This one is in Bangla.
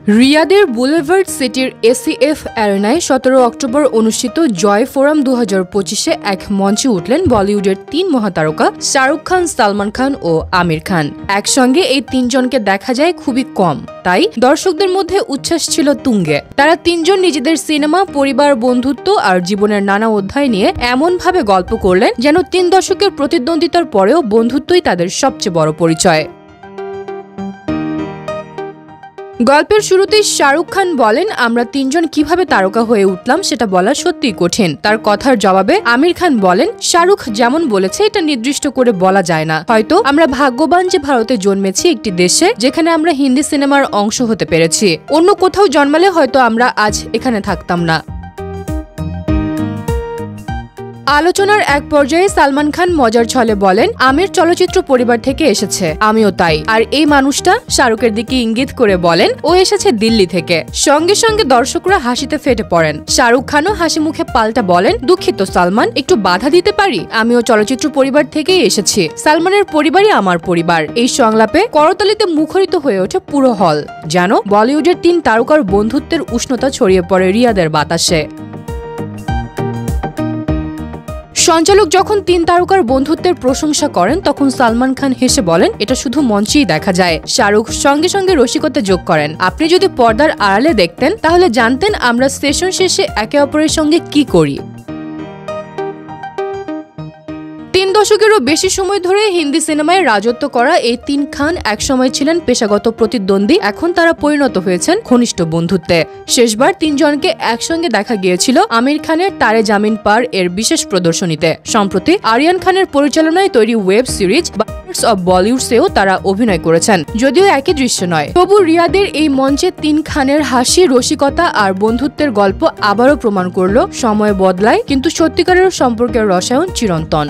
রিয়াদের বুলেভার্ড সিটির এসিএফ অ্যারেনায় ১৭ অক্টোবর অনুষ্ঠিত জয় ফোরাম ২০২৫-এ এক মঞ্চে উঠলেন বলিউডের ৩ মহাতারকা শাহরুখ খান, সালমান খান ও আমির খান। একসঙ্গে এই তিনজনকে দেখা যায় খুবই কম, তাই দর্শকদের মধ্যে উচ্ছ্বাস ছিল তুঙ্গে। তারা তিনজন নিজেদের সিনেমা, পরিবার, বন্ধুত্ব আর জীবনের নানা অধ্যায় নিয়ে এমনভাবে গল্প করলেন যেন ৩ দশকের প্রতিদ্বন্দ্বিতার পরেও বন্ধুত্বই তাদের সবচেয়ে বড় পরিচয়। গল্পের শুরুতেই শাহরুখ খান বলেন, আমরা তিনজন কিভাবে তারকা হয়ে উঠলাম সেটা বলা সত্যিই কঠিন। তার কথার জবাবে আমির খান বলেন, শাহরুখ যেমন বলেছে এটা নির্দিষ্ট করে বলা যায় না। হয়তো আমরা ভাগ্যবান যে ভারতে জন্মেছি, একটি দেশে যেখানে আমরা হিন্দি সিনেমার অংশ হতে পেরেছি। অন্য কোথাও জন্মালে হয়তো আমরা আজ এখানে থাকতাম না। আলোচনার এক পর্যায়ে সালমান খান মজার ছলে বলেন, আমির চলচ্চিত্র পরিবার থেকে এসেছে, আমিও তাই। আর এই মানুষটা শাহরুখের দিকে ইঙ্গিত করে বলেন, ও এসেছে দিল্লি থেকে। সঙ্গে সঙ্গে দর্শকরা হাসিতে ফেটে পড়েন। শাহরুখ খানও হাসি মুখে পাল্টা বলেন, দুঃখিত সালমান, একটু বাধা দিতে পারি? আমিও চলচ্চিত্র পরিবার থেকেই এসেছি। সালমানের পরিবারই আমার পরিবার। এই সংলাপে করতালিতে মুখরিত হয়ে ওঠে পুরো হল, যেন বলিউডের ৩ তারকার বন্ধুত্বের উষ্ণতা ছড়িয়ে পড়ে রিয়াদের বাতাসে। সঞ্চালক যখন ৩ তারকার বন্ধুত্বের প্রশংসা করেন, তখন সালমান খান হেসে বলেন, এটা শুধু মঞ্চেই দেখা যায়। শাহরুখ সঙ্গে সঙ্গে রসিকতা যোগ করেন, আপনি যদি পর্দার আড়ালে দেখতেন তাহলে জানতেন আমরা সেশন শেষে একে অপরের সঙ্গে কি করি। ৩ দশকেরও বেশি সময় ধরে হিন্দি সিনেমায় রাজত্ব করা এই ৩ খান একসময় ছিলেন পেশাগত প্রতিদ্বন্দ্বী, এখন তারা পরিণত হয়েছেন ঘনিষ্ঠ বন্ধুত্বে। শেষবার ৩ জনকে একসঙ্গে দেখা গিয়েছিল আমির খানের তারে জামিন পার এর বিশেষ প্রদর্শনীতে। সম্প্রতি আরিয়ান খানের পরিচালনায় তৈরি ওয়েব সিরিজ বার্ডস অব বলিউডসেও তারা অভিনয় করেছেন, যদিও একই দৃশ্য নয়। তবু রিয়াদের এই মঞ্চে ৩ খানের হাসি, রসিকতা আর বন্ধুত্বের গল্প আবারও প্রমাণ করল, সময় বদলায় কিন্তু সত্যিকারের সম্পর্কের রসায়ন চিরন্তন।